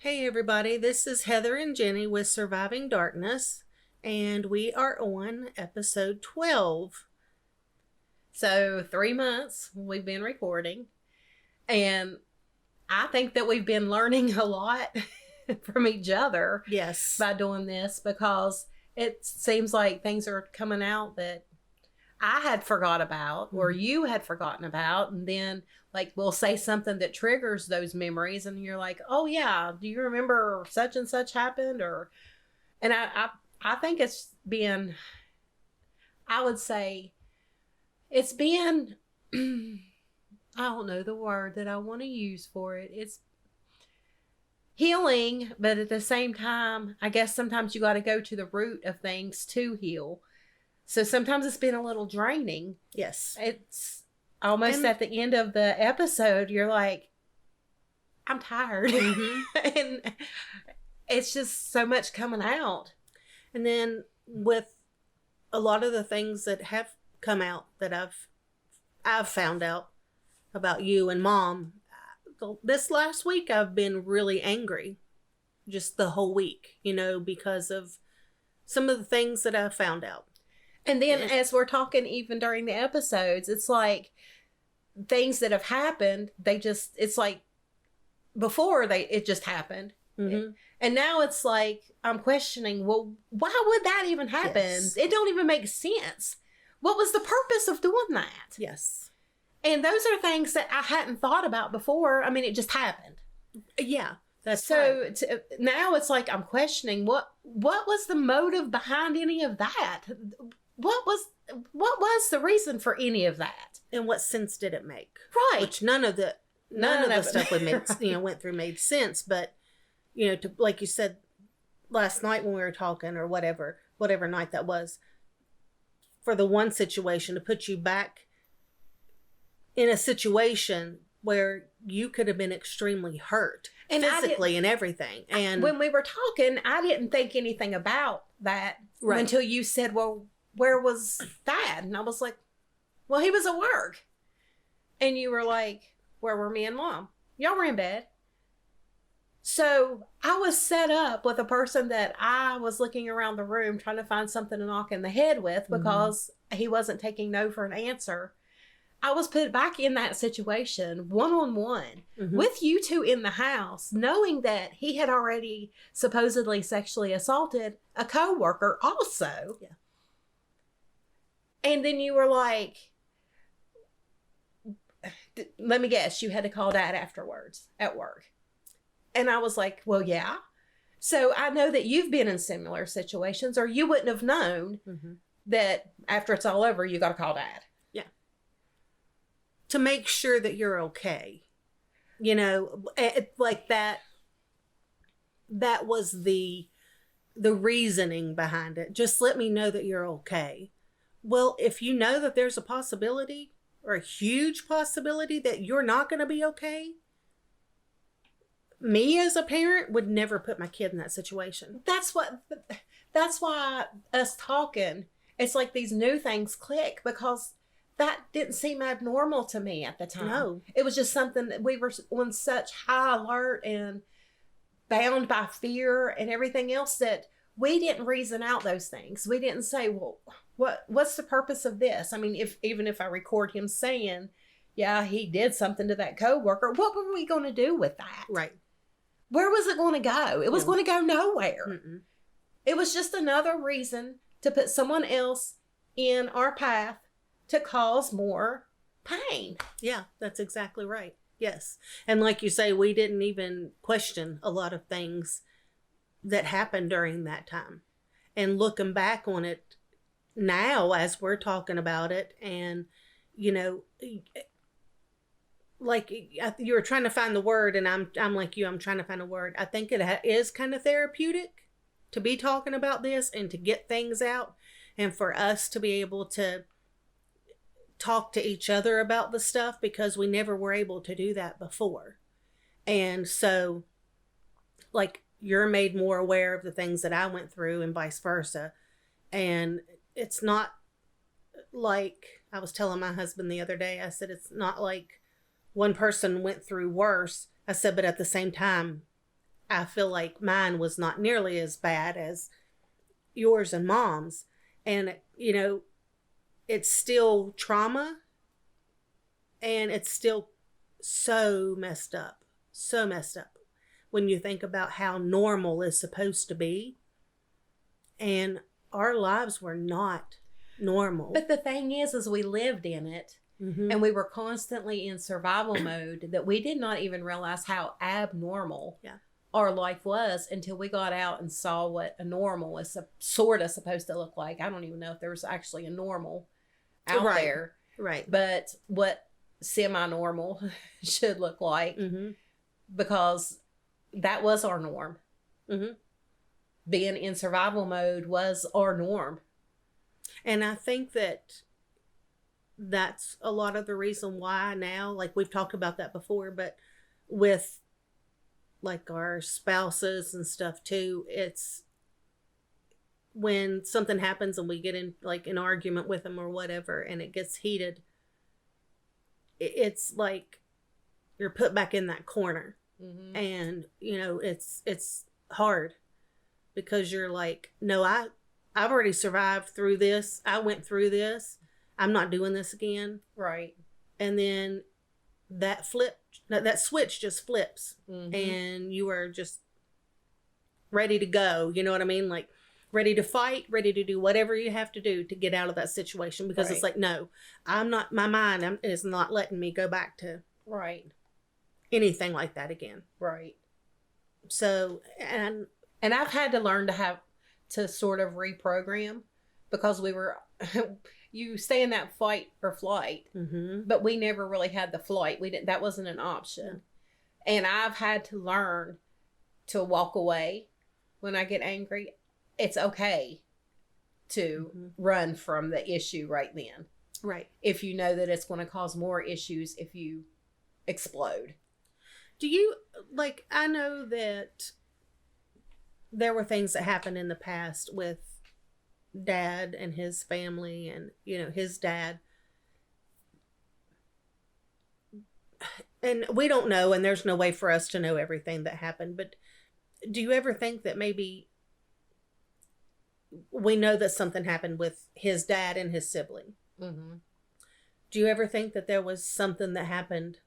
Hey everybody, this is Heather and Jenny with Surviving Darkness, and we are on episode 12. So 3 months we've been recording, and I think that we've been learning a lot from each other. Yes. By doing this, because it seems like things are coming out that I had forgot about or you had forgotten about, and then like we'll say something that triggers those memories and you're like, oh yeah, do you remember such and such happened? And I think it's been, I would say it's been I don't know the word that I want to use for it. It's healing, but at the same time, I guess sometimes you got to go to the root of things to heal. So sometimes it's been a little draining. Yes. It's almost at the end of the episode, you're like, I'm tired. Mm-hmm. And it's just so much coming out. And then with a lot of the things that have come out that I've found out about you and Mom, this last week I've been really angry. Just the whole week, because of some of the things that I've found out. And then as we're talking, even during the episodes, it's like things that have happened, it's like before it just happened. Mm-hmm. And now it's like, I'm questioning, well, why would that even happen? Yes. It don't even make sense. What was the purpose of doing that? Yes. And those are things that I hadn't thought about before. I mean, it just happened. Yeah. That's so right. Now it's like, I'm questioning what was the motive behind any of that? What was the reason for any of that? And what sense did it make? Right. Which none of the stuff we made, went through made sense. But, like you said last night when we were talking or whatever night that was, for the one situation to put you back in a situation where you could have been extremely hurt and physically and everything. And when we were talking, I didn't think anything about that until you said, well, where was Dad? And I was like, well, he was at work. And you were like, where were me and Mom? Y'all were in bed. So I was set up with a person that I was looking around the room trying to find something to knock in the head with because he wasn't taking no for an answer. I was put back in that situation one-on-one with you two in the house, knowing that he had already supposedly sexually assaulted a coworker also. Yeah. And then you were like, let me guess, you had to call Dad afterwards at work. And I was like, well, yeah. So I know that you've been in similar situations, or you wouldn't have known that after it's all over, you got to call Dad. Yeah. To make sure that you're okay. Like that was the reasoning behind it. Just let me know that you're okay. Well, if you know that there's a possibility or a huge possibility that you're not going to be okay, me as a parent would never put my kid in that situation. That's why us talking, it's like these new things click, because that didn't seem abnormal to me at the time. No. It was just something that we were on such high alert and bound by fear and everything else that we didn't reason out those things. We didn't say, well, what's the purpose of this? I mean, even if I record him saying, yeah, he did something to that coworker, what were we going to do with that? Right. Where was it going to go? It was going to go nowhere. Mm-mm. It was just another reason to put someone else in our path to cause more pain. Yeah, that's exactly right. Yes. And like you say, we didn't even question a lot of things that happened during that time. And looking back on it now as we're talking about it, and, like you were trying to find the word, and I'm like you, I'm trying to find a word. I think it is kind of therapeutic to be talking about this and to get things out, and for us to be able to talk to each other about the stuff, because we never were able to do that before. And so, like, you're made more aware of the things that I went through and vice versa. And it's not like, I was telling my husband the other day, I said, it's not like one person went through worse. I said, but at the same time, I feel like mine was not nearly as bad as yours and mom's. And, you know, it's still trauma, and it's still so messed up. So messed up when you think about how normal is supposed to be. And our lives were not normal. But the thing is we lived in it. Mm-hmm. And we were constantly in survival mode that we did not even realize how abnormal our life was until we got out and saw what a normal is sort of supposed to look like. I don't even know if there was actually a normal out there. Right. But what semi-normal should look like, because that was our norm. Mm-hmm. Being in survival mode was our norm. And I think that's a lot of the reason why now, like we've talked about that before, but with like our spouses and stuff too, it's when something happens and we get in like an argument with them or whatever, and it gets heated, it's like you're put back in that corner. Mm-hmm. And you know, it's hard because you're like, no, I've already survived through this. I went through this. I'm not doing this again. Right. And then that switch just flips, and you are just ready to go. You know what I mean? Like ready to fight, ready to do whatever you have to do to get out of that situation, because it's like, no, I'm not, my mind is not letting me go back to anything like that again. Right. So, and I've had to learn to sort of reprogram, because we were, you stay in that fight or flight, but we never really had the flight. That wasn't an option. And I've had to learn to walk away when I get angry. It's okay to run from the issue right then. Right. If you know that it's going to cause more issues if you explode. Do you, like, I know that there were things that happened in the past with Dad and his family, and you know, his dad, and we don't know, and there's no way for us to know everything that happened, but do you ever think that maybe we know that something happened with his dad and his sibling? Do you ever think that there was something that happened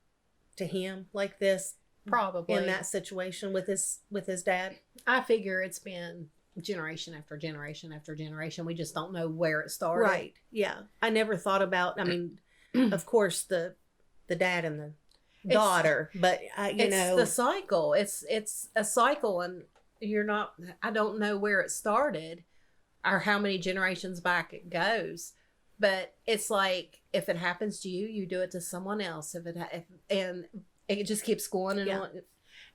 to him like this, probably in that situation with his dad? I figure it's been generation after generation after generation. We just don't know where it started. Right. Yeah. I never thought about, I mean, of course the dad and the daughter, but you know, the cycle. It's a cycle, and I don't know where it started or how many generations back it goes, but it's like, if it happens to you, you do it to someone else. And it just keeps going and on,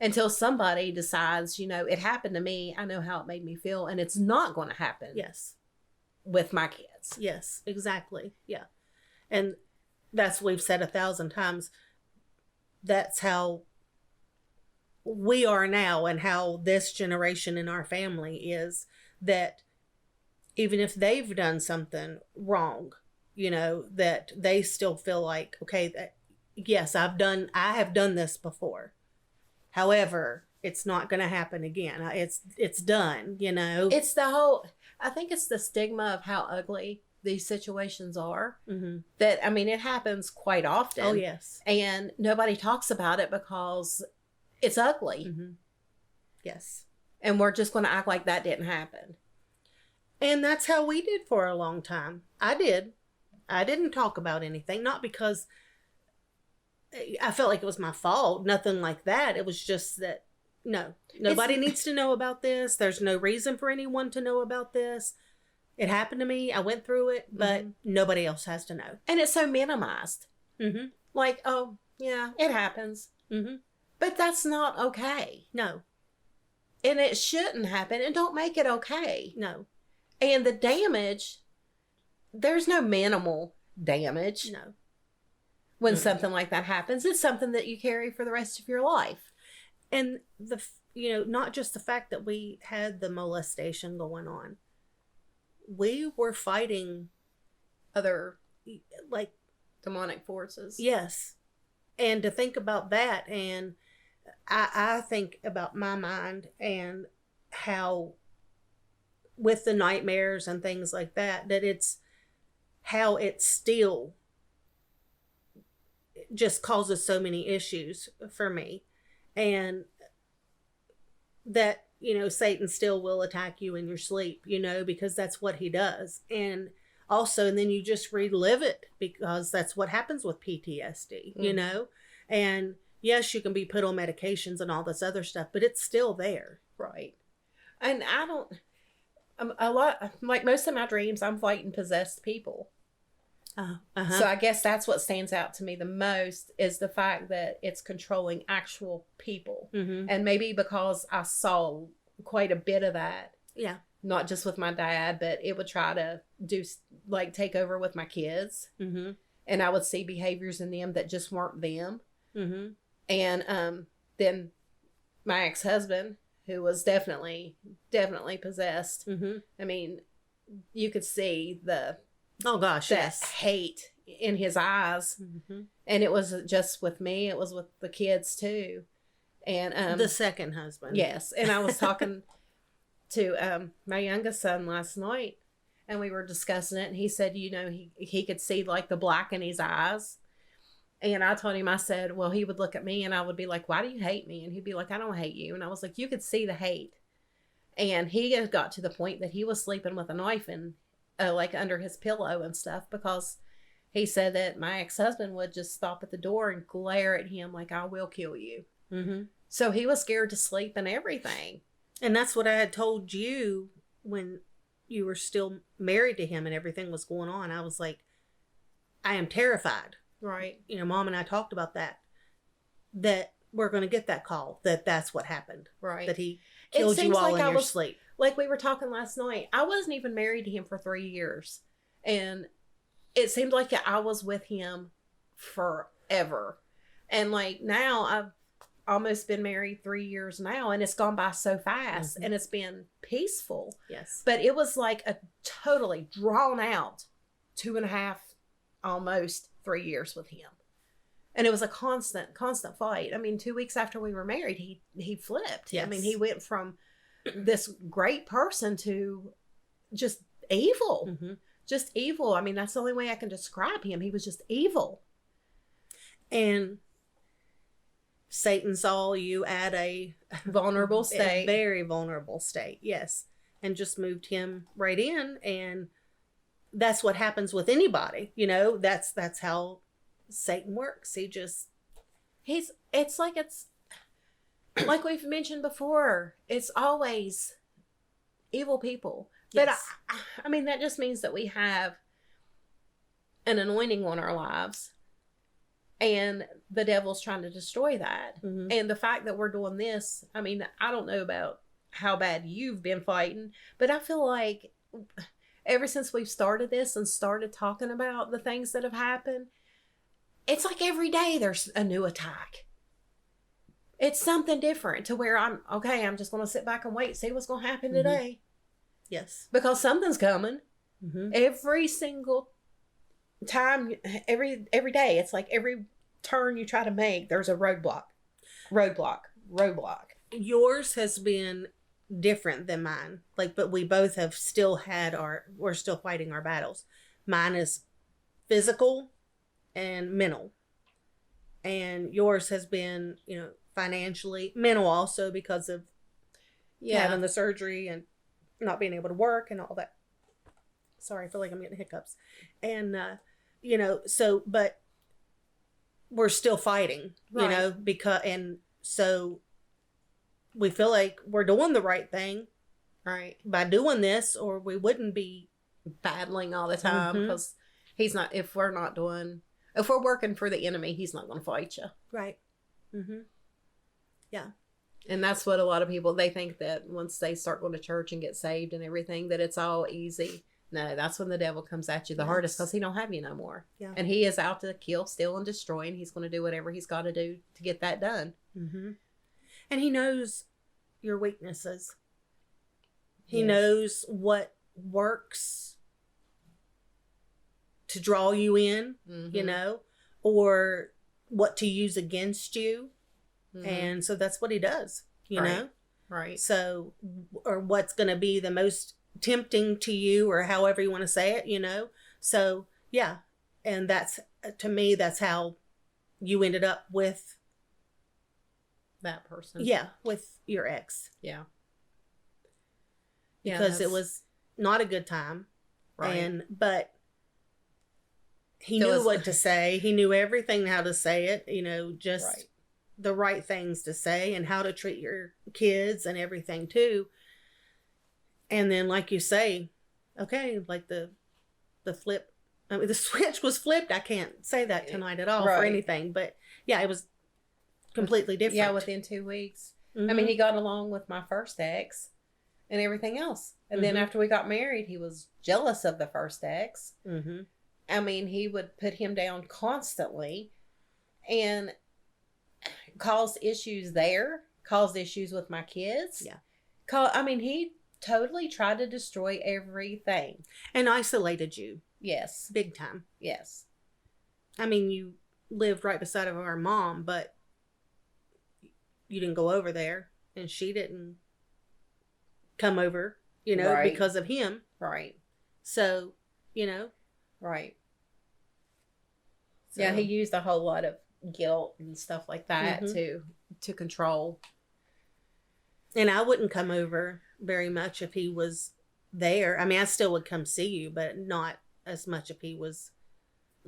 until somebody decides, you know, it happened to me. I know how it made me feel, and it's not going to happen. Yes. With my kids. Yes, exactly. Yeah. And that's, we've said 1,000 times, that's how we are now, and how this generation in our family is, that even if they've done something wrong, you know, that they still feel like, okay, that, yes, I have done this before. However, it's not going to happen again. It's done, you know. It's I think it's the stigma of how ugly these situations are. That, I mean, it happens quite often. Oh, yes. And nobody talks about it because it's ugly. Yes. And we're just going to act like that didn't happen. And that's how we did for a long time. I didn't talk about anything, not because I felt like it was my fault, nothing like that. It was just that, no, nobody needs to know about this. There's no reason for anyone to know about this. It happened to me. I went through it, but nobody else has to know. And it's so minimized. Like, oh, yeah, it happens. But that's not okay. No. And it shouldn't happen. And don't make it okay. No. And the damage, there's no minimal damage. No. When something like that happens, it's something that you carry for the rest of your life. And you know, not just the fact that we had the molestation going on, we were fighting other, like, demonic forces. Yes. And to think about that, and I think about my mind and how with the nightmares and things like that, that it's how it still just causes so many issues for me. And that, Satan still will attack you in your sleep, because that's what he does. And also, and then you just relive it because that's what happens with PTSD, and yes, you can be put on medications and all this other stuff, but it's still there. Right. And I don't, a lot, like most of my dreams, I'm fighting possessed people. So I guess that's what stands out to me the most is the fact that it's controlling actual people. Mm-hmm. And maybe because I saw quite a bit of that. Yeah. Not just with my dad, but it would try to take over with my kids. Mm-hmm. And I would see behaviors in them that just weren't them. Mm-hmm. And then my ex-husband, who was definitely possessed. Mm-hmm. I mean, you could see the yes, hate in his eyes. Mm-hmm. And it wasn't just with me, it was with the kids too. And the second husband. Yes. And I was talking to my youngest son last night, and we were discussing it, and he said, he could see like the black in his eyes. And I told him, I said, well, he would look at me and I would be like, why do you hate me? And he'd be like, I don't hate you. And I was like, you could see the hate. And he had got to the point that he was sleeping with a knife in like under his pillow and stuff, because he said that my ex-husband would just stop at the door and glare at him like, I will kill you. Mm-hmm. So he was scared to sleep and everything. And that's what I had told you when you were still married to him and everything was going on. I was like, I am terrified. Right. Mom and I talked about that we're going to get that call, that's what happened. Right. That he killed you all in your sleep. Like we were talking last night, I wasn't even married to him for 3 years. And it seemed like I was with him forever. And like now I've almost been married 3 years now, and it's gone by so fast. Mm-hmm. And it's been peaceful. Yes. But it was like a totally drawn out 2.5, almost 3 years with him. And it was a constant fight. I mean, 2 weeks after we were married, he flipped. Yes. I mean, he went from this great person to just evil. Mm-hmm. Just evil. I mean, that's the only way I can describe him. He was just evil. And Satan saw you at a vulnerable state. A very vulnerable state, yes. And just moved him right in. And that's what happens with anybody. That's how Satan works. It's like we've mentioned before, it's always evil people. But yes. I mean, that just means that we have an anointing on our lives, and the devil's trying to destroy that. Mm-hmm. And the fact that we're doing this, I mean, I don't know about how bad you've been fighting, but I feel like ever since we've started this and started talking about the things that have happened, it's like every day there's a new attack. It's something different to where I'm just going to sit back and wait, see what's going to happen today. Yes. Because something's coming. Mm-hmm. Every single time, every day, it's like every turn you try to make, there's a roadblock. Yours has been different than mine. But we both have we're still fighting our battles. Mine is physical and mental. And yours has been, financially, mental also because of having the surgery and not being able to work and all that. Sorry, I feel like I'm getting hiccups. And, but we're still fighting, right. So we feel like we're doing the right thing. Right. By doing this, or we wouldn't be battling all the time, because if we're working for the enemy, he's not going to fight you. Right. Mm-hmm. Yeah. And that's what a lot of people, they think that once they start going to church and get saved and everything, that it's all easy. No, that's when the devil comes at you the hardest, because he don't have you no more. Yeah. And he is out to kill, steal, and destroy, and he's going to do whatever he's got to do to get that done. Mm-hmm. And he knows your weaknesses. He knows what works to draw you in, or what to use against you. And so that's what he does, you know? Right. So, or what's going to be the most tempting to you, or however you want to say it, you know? So, yeah. And that's, to me, that's how you ended up with that person. Yeah, with your ex. Yeah. Because it was not a good time. Right. But he knew what to say. He knew everything, how to say it, you know, just the right things to say and how to treat your kids and everything too. And then, like you say, okay, like the flip, I mean, the switch was flipped. I can't say that tonight at all for anything, but yeah, it was completely different. Yeah, within 2 weeks. I mean, he got along with my first ex and everything else. And then after we got married, he was jealous of the first ex. I mean, he would put him down constantly and caused issues there, caused issues with my kids. Yeah. I mean, he totally tried to destroy everything. And isolated you. Yes. Big time. Yes. I mean, you lived right beside of our mom, but you didn't go over there, and she didn't come over, you know, because of him. Right. So, you know. Right. So. Yeah, he used a whole lot of guilt and stuff like that to control. And I wouldn't come over very much if he was there. I mean, I still would come see you, but not as much if he was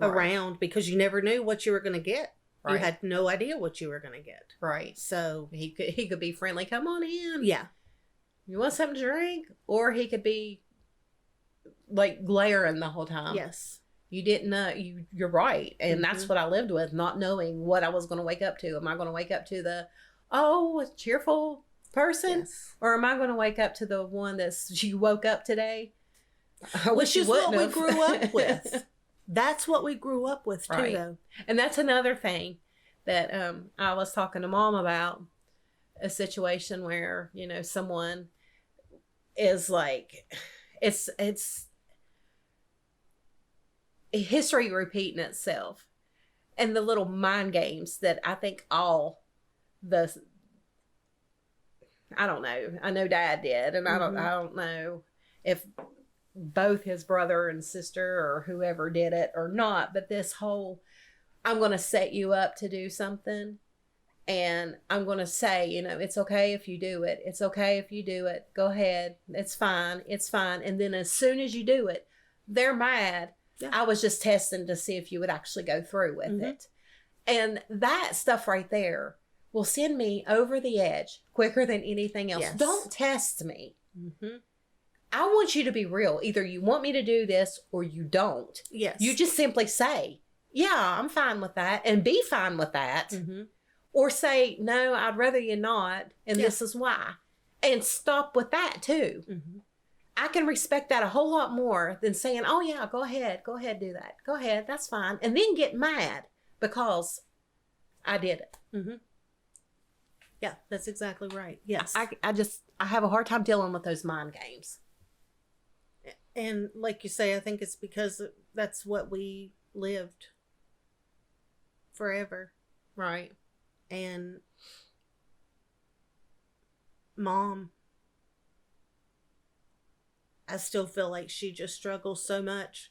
around, because you never knew what you were going to get. Right. You had no idea what you were going to get. Right. So he could be friendly. Come on in. Yeah. You want something to drink? Or he could be like glaring the whole time. Yes. You didn't know. You're right. And that's what I lived with, not knowing what I was going to wake up to. Am I going to wake up to the, cheerful person? Yes. Or am I going to wake up to the one she woke up today? Which is what we grew up with. That's what we grew up with too, though. And that's another thing that I was talking to Mom about, a situation where, you know, someone is like, it's history repeating itself, and the little mind games that I think I don't know. I know Dad did, and I don't know if both his brother and sister or whoever did it or not, but this whole, I'm going to set you up to do something, and I'm going to say, you know, it's okay if you do it. It's okay if you do it. Go ahead. It's fine. It's fine. And then as soon as you do it, they're mad. Yeah. I was just testing to see if you would actually go through with it. And that stuff right there will send me over the edge quicker than anything else. Yes. Don't test me. I want you to be real. Either you want me to do this or you don't. Yes. You just simply say, yeah, I'm fine with that, and be fine with that. Or say, no, I'd rather you not, and this is why. And stop with that too. I can respect that a whole lot more than saying, oh yeah, go ahead, do that. Go ahead, that's fine. And then get mad because I did it. Yeah, that's exactly right. Yes. I have a hard time dealing with those mind games. And like you say, I think it's because that's what we lived forever. Right. And Mom, I still feel like she just struggles so much.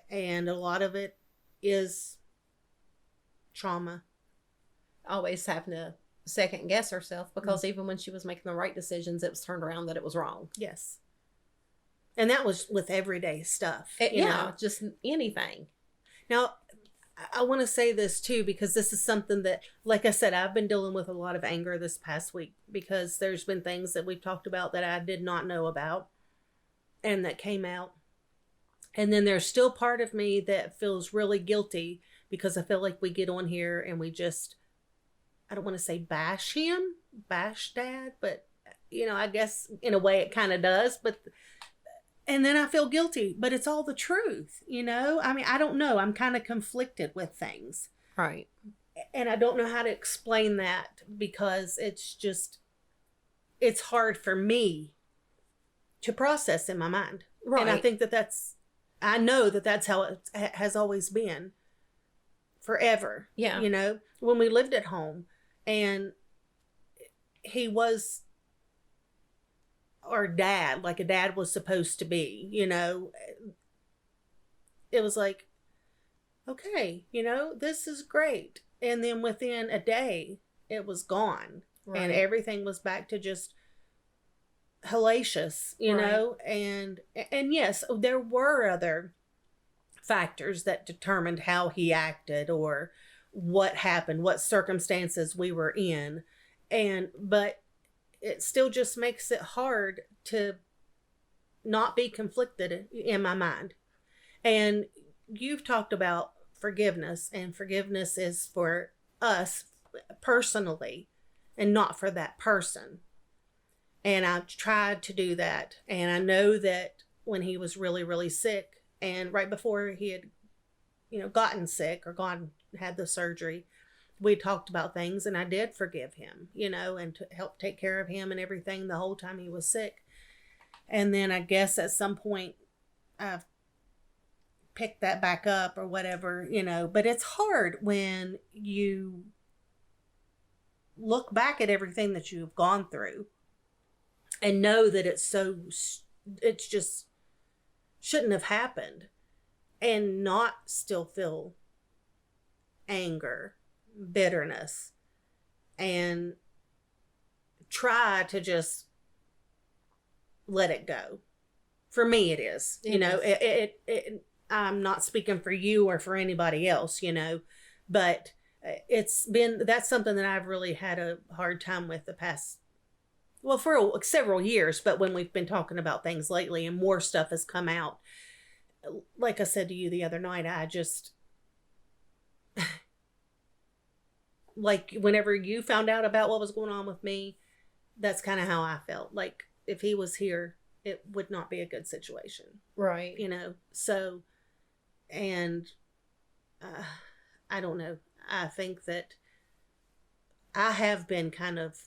And a lot of it is trauma. Always having to second guess herself, because even when she was making the right decisions, it was turned around that it was wrong. Yes. And that was with everyday stuff. You know? Just anything. Now, I want to say this too, because this is something that, like I said, I've been dealing with a lot of anger this past week, because there's been things that we've talked about that I did not know about and that came out. And then there's still part of me that feels really guilty, because I feel like we get on here and we just, I don't want to say bash Dad, but, you know, I guess in a way it kind of does, and then I feel guilty, but it's all the truth, you know? I mean, I don't know. I'm kind of conflicted with things. Right. And I don't know how to explain that, because it's hard for me to process in my mind. Right. And I think I know that's how it has always been forever. Yeah. You know, when we lived at home, And he was our dad, like a dad was supposed to be, you know. It was like, okay, you know, this is great. And then within a day, it was gone. Right. And everything was back to just hellacious, you know. And yes, there were other factors that determined how he acted or what happened, what circumstances we were in. But it still just makes it hard to not be conflicted in my mind. And you've talked about forgiveness, and forgiveness is for us personally and not for that person. And I've tried to do that. And I know that when he was really, really sick, and right before he had, you know, gotten sick or had the surgery, we talked about things, and I did forgive him, you know, and to help take care of him and everything the whole time he was sick. And then I guess at some point I've picked that back up or whatever, you know, but it's hard when you look back at everything that you've gone through and know that it's just shouldn't have happened, and not still feel anger, bitterness, and try to just let it go. For me, it is. You know, it I'm not speaking for you or for anybody else, you know, but that's something that I've really had a hard time with the past, well, for several years. But when we've been talking about things lately and more stuff has come out, like I said to you the other night, I just, like, whenever you found out about what was going on with me, that's kind of how I felt. Like, if he was here, it would not be a good situation. Right. You know, so, and I don't know. I think that I have been kind of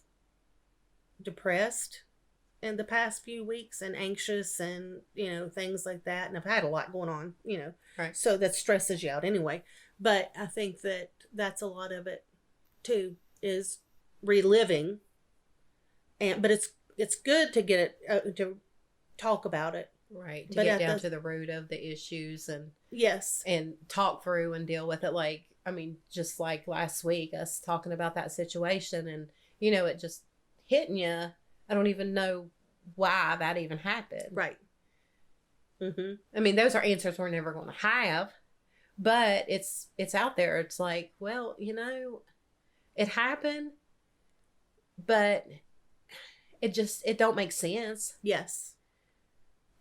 depressed in the past few weeks and anxious and, you know, things like that. And I've had a lot going on, you know, right. So that stresses you out anyway. But I think that that's a lot of it too, is reliving. But it's good to get it, to talk about it. Right. To get down to the root of the issues and yes, and talk through and deal with it. Like, I mean, just like last week, us talking about that situation, and, you know, it just hitting you. I don't even know why that even happened. Right. Mm-hmm. I mean, those are answers we're never going to have, but it's out there. It's like, well, you know, it happened, but it don't make sense. Yes.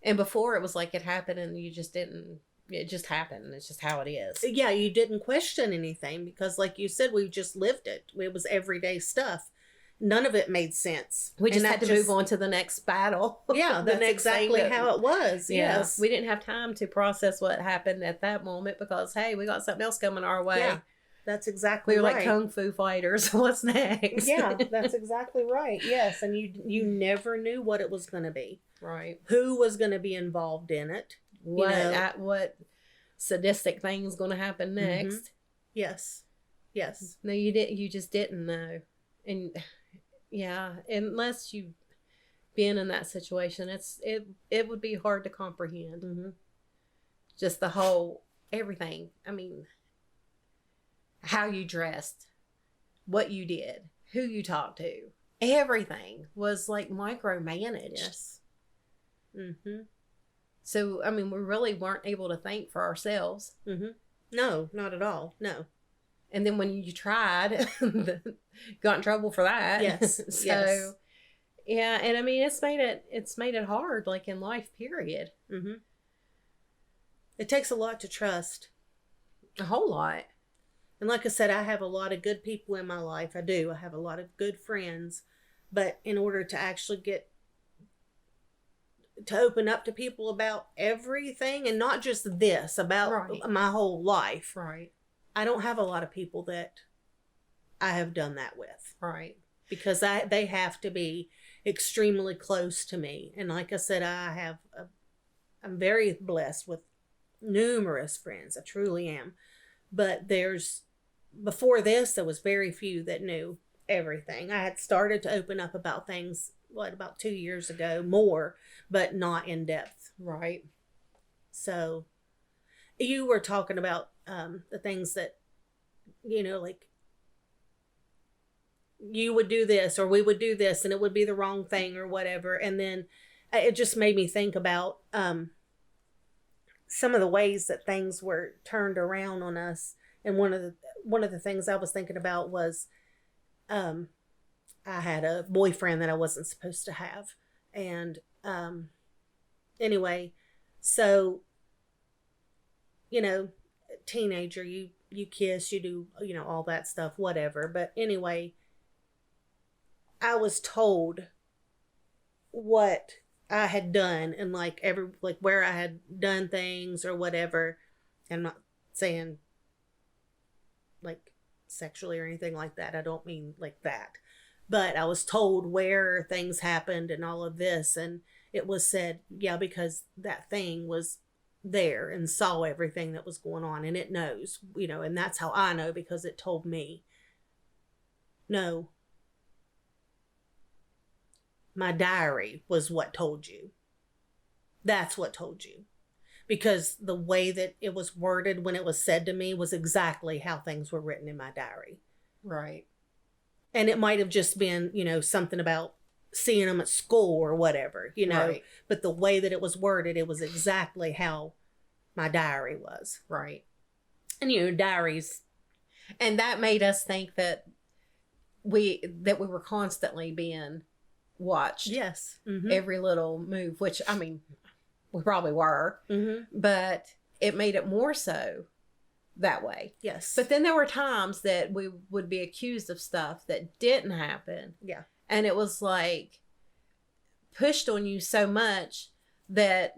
And before it was like it happened and you just didn't, it just happened. It's just how it is. Yeah, you didn't question anything because, like you said, we just lived it. It was everyday stuff. None of it made sense. We just had to move on to the next battle. Yeah, that's exactly how it was. Yeah. Yes. We didn't have time to process what happened at that moment because, hey, we got something else coming our way. Yeah, that's exactly right. We were right. like kung fu fighters. What's next? Yeah, that's exactly right. Yes, and you never knew what it was going to be. Right. Who was going to be involved in it? What sadistic thing's going to happen next? Mm-hmm. Yes. Yes. No, you didn't. You just didn't know. And yeah, unless you've been in that situation, it would be hard to comprehend. Mm-hmm. Just the whole everything. I mean, how you dressed, what you did, who you talked to, everything was like micromanaged. Yes. Mm-hmm. So, I mean, we really weren't able to think for ourselves. Mm-hmm. No, not at all. No. And then when you tried, got in trouble for that. Yes. So, yes. Yeah, and I mean, it's made it hard, like in life, period. Mm-hmm. It takes a lot to trust. A whole lot. And like I said, I have a lot of good people in my life. I do. I have a lot of good friends. But in order to actually get to open up to people about everything, and not just this, about my whole life. Right. I don't have a lot of people that I have done that with. Right. Because they have to be extremely close to me. And like I said, I'm very blessed with numerous friends. I truly am. But before this, there was very few that knew everything. I had started to open up about things, about 2 years ago, more, but not in depth. Right. So, you were talking about the things that, like, you would do this or we would do this and it would be the wrong thing or whatever. And then it just made me think about some of the ways that things were turned around on us. And one of the things I was thinking about was I had a boyfriend that I wasn't supposed to have. And anyway, so, teenager, you kiss, you do, all that stuff, whatever. But anyway, I was told what I had done and where I had done things or whatever. I'm not saying like sexually or anything like that. I don't mean like that. But I was told where things happened and all of this. And it was said, yeah, because that thing was there and saw everything that was going on and it knows, and that's how I know because it told me. No. My diary was what told you. That's what told you. Because the way that it was worded when it was said to me was exactly how things were written in my diary. Right. And it might have just been, something about seeing them at school or whatever, Right. But the way that it was worded, it was exactly how my diary was. Right. And, diaries. And that made us think that we were constantly being watched. Yes. Mm-hmm. Every little move, which, I mean, we probably were. Mm-hmm. But it made it more so that way. Yes. But then there were times that we would be accused of stuff that didn't happen. Yeah. And it was like pushed on you so much that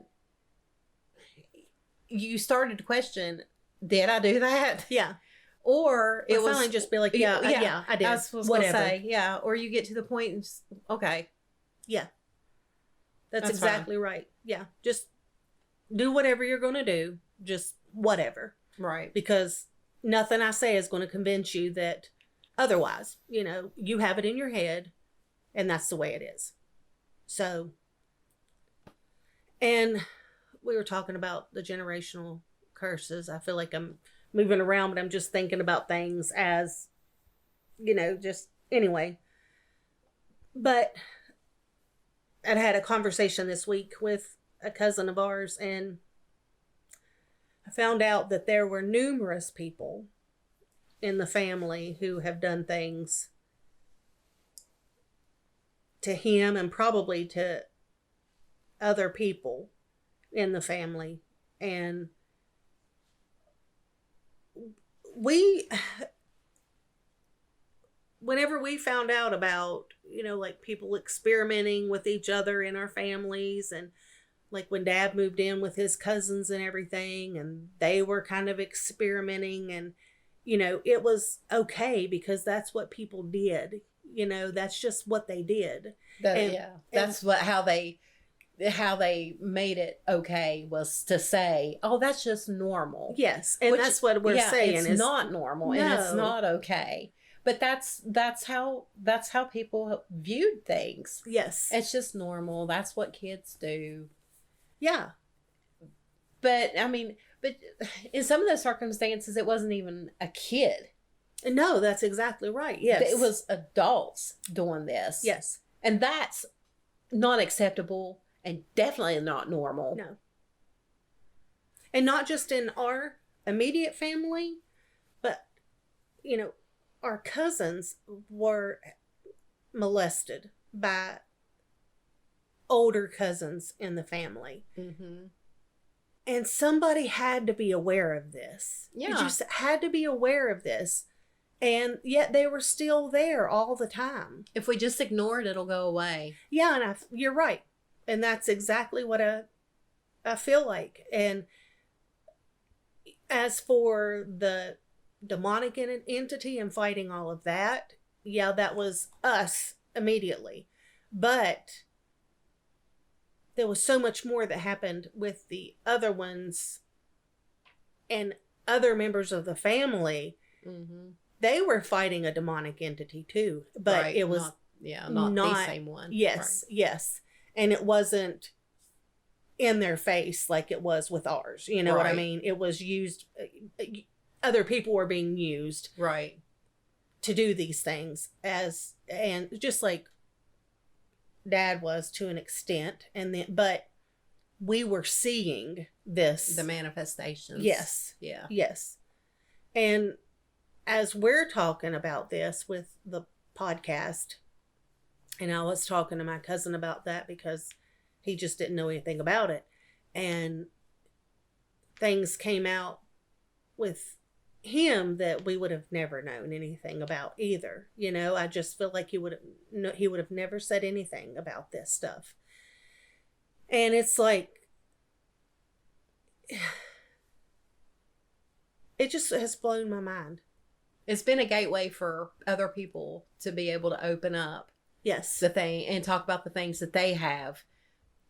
you started to question, did I do that? Yeah. Or it was finally just be like, yeah, I did. I was going to say, yeah. Or you get to the point and just, okay. Yeah. That's exactly fine. Right. Yeah. Just do whatever you're going to do. Just whatever. Right. Because nothing I say is going to convince you that otherwise, you have it in your head and that's the way it is. So, and we were talking about the generational curses. I feel like I'm moving around, but I'm just thinking about things as, just anyway. But I had a conversation this week with a cousin of ours, and I found out that there were numerous people in the family who have done things to him and probably to other people in the family. And whenever we found out about, like people experimenting with each other in our families, and like when Dad moved in with his cousins and everything, and they were kind of experimenting, and, it was okay because that's what people did. That's just what they did. That's how they made it okay, was to say, oh, that's just normal. Yes. And that's what we're saying. It's not normal. No. And it's not okay. But that's how people viewed things. Yes. It's just normal. That's what kids do. Yeah. But but in some of those circumstances, it wasn't even a kid. No, that's exactly right. Yes. It was adults doing this. Yes. And that's not acceptable and definitely not normal. No. And not just in our immediate family, but, our cousins were molested by older cousins in the family. Mm-hmm. And somebody had to be aware of this. Yeah. You just had to be aware of this. And yet they were still there all the time. If we just ignore it, it'll go away. Yeah, and you're right. And that's exactly what I feel like. And as for the demonic entity and fighting all of that, yeah, that was us immediately. But there was so much more that happened with the other ones and other members of the family. Mm-hmm. they were fighting a demonic entity too, but it was not the same one. Yes, yes. And it wasn't in their face like it was with ours. You know what I mean? It was used, other people were being used to do these things and just like Dad was to an extent, but we were seeing the manifestations. Yes. Yeah. Yes. And as we're talking about this with the podcast, and I was talking to my cousin about that because he just didn't know anything about it. And things came out with him that we would have never known anything about either. You know, I just feel like he would have never said anything about this stuff. And it's like, it just has blown my mind. It's been a gateway for other people to be able to open up. Yes. The thing and talk about the things that they have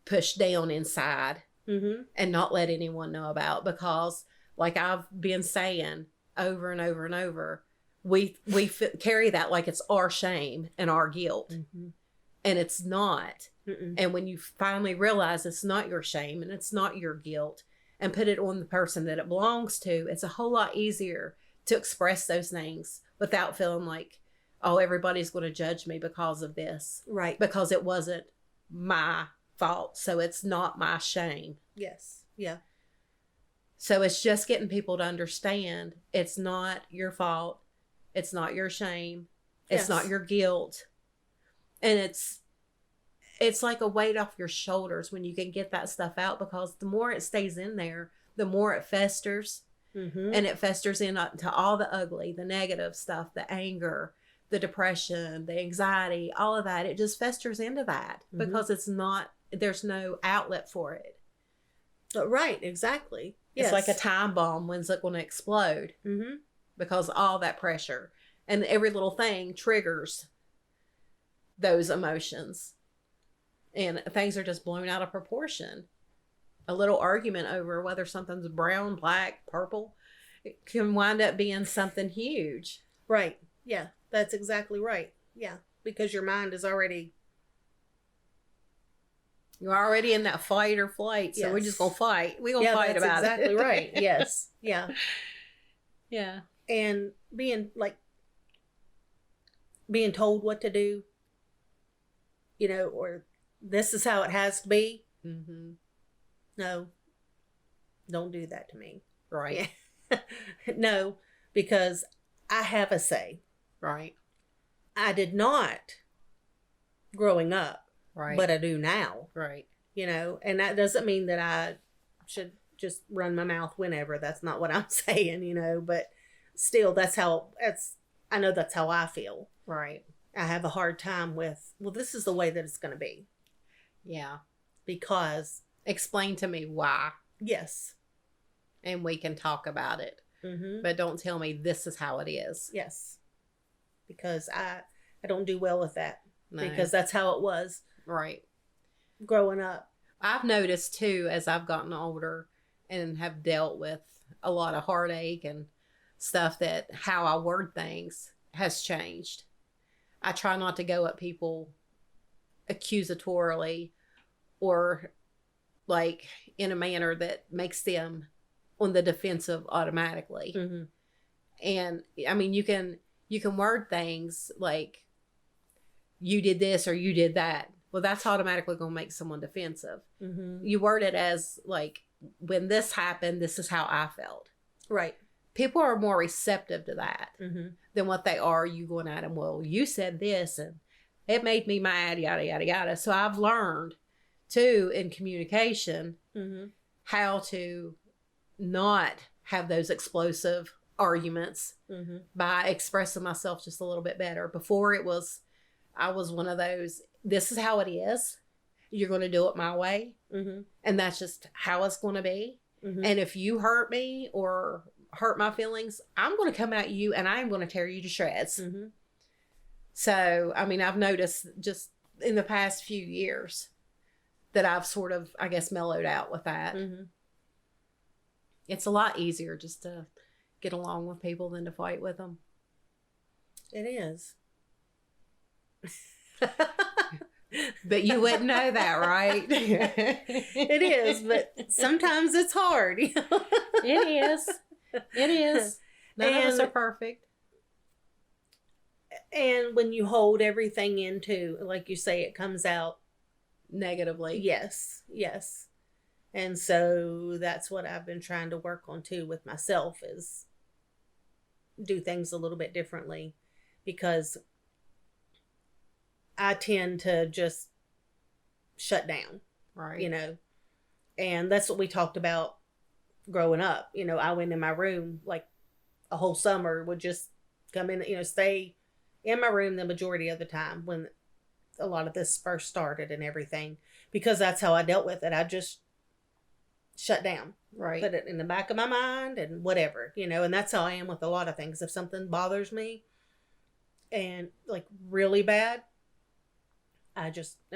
pushed down inside and not let anyone know about, because like I've been saying over and over and over, we carry that like it's our shame and our guilt, and it's not. And when you finally realize it's not your shame and it's not your guilt and put it on the person that it belongs to, it's a whole lot easier to express those things without feeling like, oh, everybody's going to judge me because of this. Right. Because it wasn't my fault. So it's not my shame. Yes. Yeah. So it's just getting people to understand it's not your fault. It's not your shame. It's not your guilt. And it's like a weight off your shoulders when you can get that stuff out, because the more it stays in there, the more it festers. And it festers into all the ugly, the negative stuff, the anger, the depression, the anxiety, all of that. It just festers into that because there's no outlet for it. Right, exactly. Yes. It's like a time bomb. When's it going to explode? Because all that pressure and every little thing triggers those emotions. And things are just blown out of proportion. A little argument over whether something's brown, black, purple, it can wind up being something huge. Right. Yeah, that's exactly right. Yeah, because your mind is already... You're already in that fight or flight, so we're just going to fight. We're going to fight about it. That's exactly right. Yes. Yeah. Yeah. And being told what to do, you know, or this is how it has to be. No, don't do that to me. Right. No, because I have a say. Right. I did not growing up. Right. But I do now. Right. You know, and that doesn't mean that I should just run my mouth whenever. That's not what I'm saying, you know, but still I know that's how I feel. Right. I have a hard time with, well, this is the way that it's going to be. Yeah. Because. Explain to me why. Yes. And we can talk about it. But don't tell me this is how it is. Yes. Because I don't do well with that. No. Because that's how it was. Right. Growing up. I've noticed too, as I've gotten older and have dealt with a lot of heartache and stuff, that how I word things has changed. I try not to go at people accusatorily or like in a manner that makes them on the defensive automatically. And I mean, you can word things like, you did this or you did that. Well, that's automatically going to make someone defensive. You word it as like, when this happened, this is how I felt. Right. People are more receptive to that than what they are you going at them. Well, you said this and it made me mad, yada, yada, yada. So I've learned too in communication how to not have those explosive arguments by expressing myself just a little bit better. Before I was one of those, this is how it is. You're going to do it my way. And that's just how it's going to be. And if you hurt me or hurt my feelings, I'm going to come at you and I'm going to tear you to shreds. So, I mean, I've noticed just in the past few years that I've sort of, I guess, mellowed out with that. It's a lot easier just to get along with people than to fight with them. It is. But you wouldn't know that, right? It is, but sometimes it's hard. It is. It is. None of us are perfect. And when you hold everything into, like you say, it comes out negatively. Yes. Yes. And so that's what I've been trying to work on too with myself, is do things a little bit differently, because I tend to just shut down. Right. You know, and that's what we talked about growing up. You know, I went in my room like a whole summer, would just come in, you know, stay in my room the majority of the time when a lot of this first started and everything, because that's how I dealt with it. I just shut down, right? Put it in the back of my mind and whatever, you know, and that's how I am with a lot of things. If something bothers me and like really bad, I'm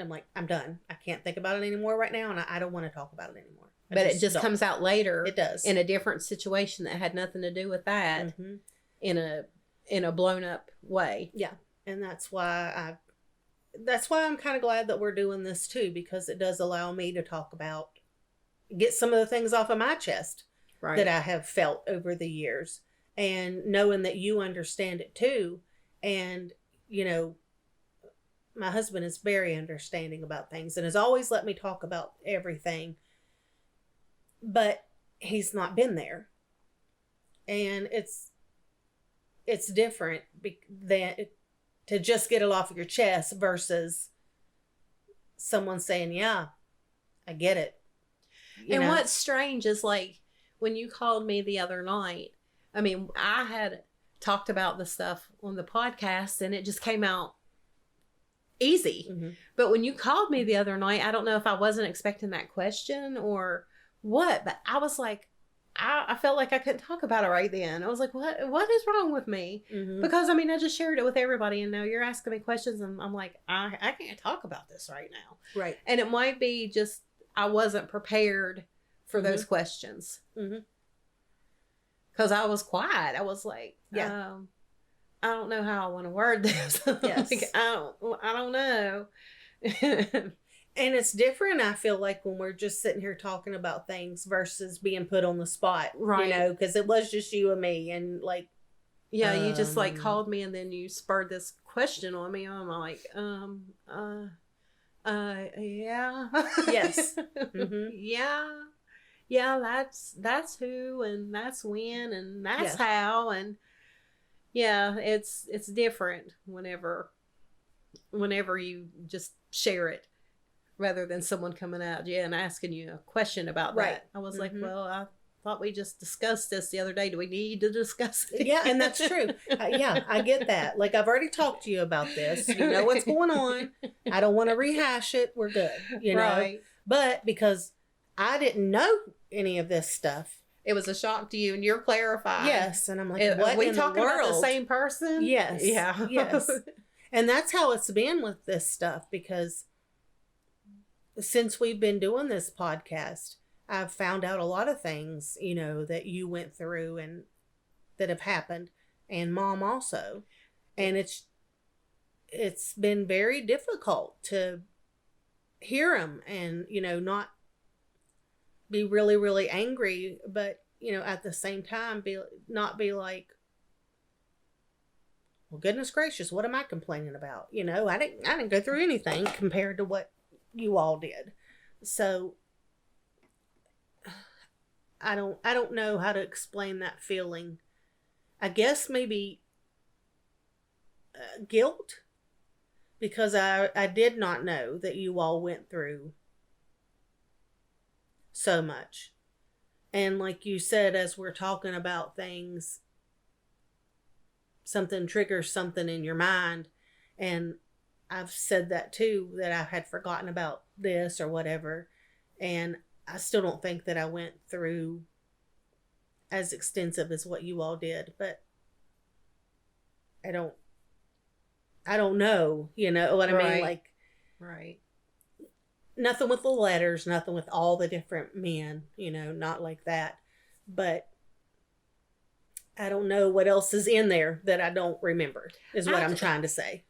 like, I'm done. I can't think about it anymore right now, and I don't want to talk about it anymore. But it just comes out later. It does. In a different situation that had nothing to do with that. Mm-hmm. In a blown up way. Yeah. And that's why I'm kind of glad that we're doing this too, because it does allow me to get some of the things off of my chest that I have felt over the years, and knowing that you understand it too. And, you know, my husband is very understanding about things and has always let me talk about everything, but he's not been there. And it's different than to just get it off of your chest versus someone saying, yeah, I get it. And what's strange is, like, when you called me the other night, I mean, I had talked about the stuff on the podcast and it just came out easy. Mm-hmm. But when you called me the other night, I don't know if I wasn't expecting that question or what, but I was like, I felt like I couldn't talk about it right then. I was like, what is wrong with me? Mm-hmm. Because, I mean, I just shared it with everybody, and now you're asking me questions, and I'm like, I can't talk about this right now. Right. And it might be just I wasn't prepared for mm-hmm. those questions. Mm-hmm. Because I was quiet. I was like, I don't know how I want to word this. Yes. Like, I don't know. And it's different, I feel like, when we're just sitting here talking about things versus being put on the spot. Right. You know, because it was just you and me, and like. Yeah, you just like called me and then you spurred this question on me. I'm like, yeah. Yes. Mm-hmm. Yeah, that's who and that's when and that's how, and yeah, it's different whenever you just share it rather than someone coming out and asking you a question about that. I was like, well, I thought we just discussed this the other day. Do we need to discuss it? Yeah, and that's true. Yeah, I get that. Like, I've already talked to you about this. You know what's going on. I don't want to rehash it. We're good. You know? Right. But because I didn't know any of this stuff. It was a shock to you, and you're clarifying. Yes, and I'm like, what are we in talking the world? about the same person? Yes. Yeah. Yes. And that's how it's been with this stuff, because since we've been doing this podcast, I've found out a lot of things, you know, that you went through and that have happened, and Mom also. And it's been very difficult to hear them and, you know, not be really, really angry, but, you know, at the same time, not be like, well, goodness gracious, what am I complaining about? You know, I didn't go through anything compared to what you all did. So I don't know how to explain that feeling. I guess maybe guilt, because I did not know that you all went through so much. And like you said, as we're talking about things, something triggers something in your mind. And I've said that too, that I had forgotten about this or whatever. And I still don't think that I went through as extensive as what you all did, but I don't know, you know what I mean? Like, right. Nothing with the letters, nothing with all the different men, you know, not like that. But I don't know what else is in there that I don't remember, is what I'm trying to say.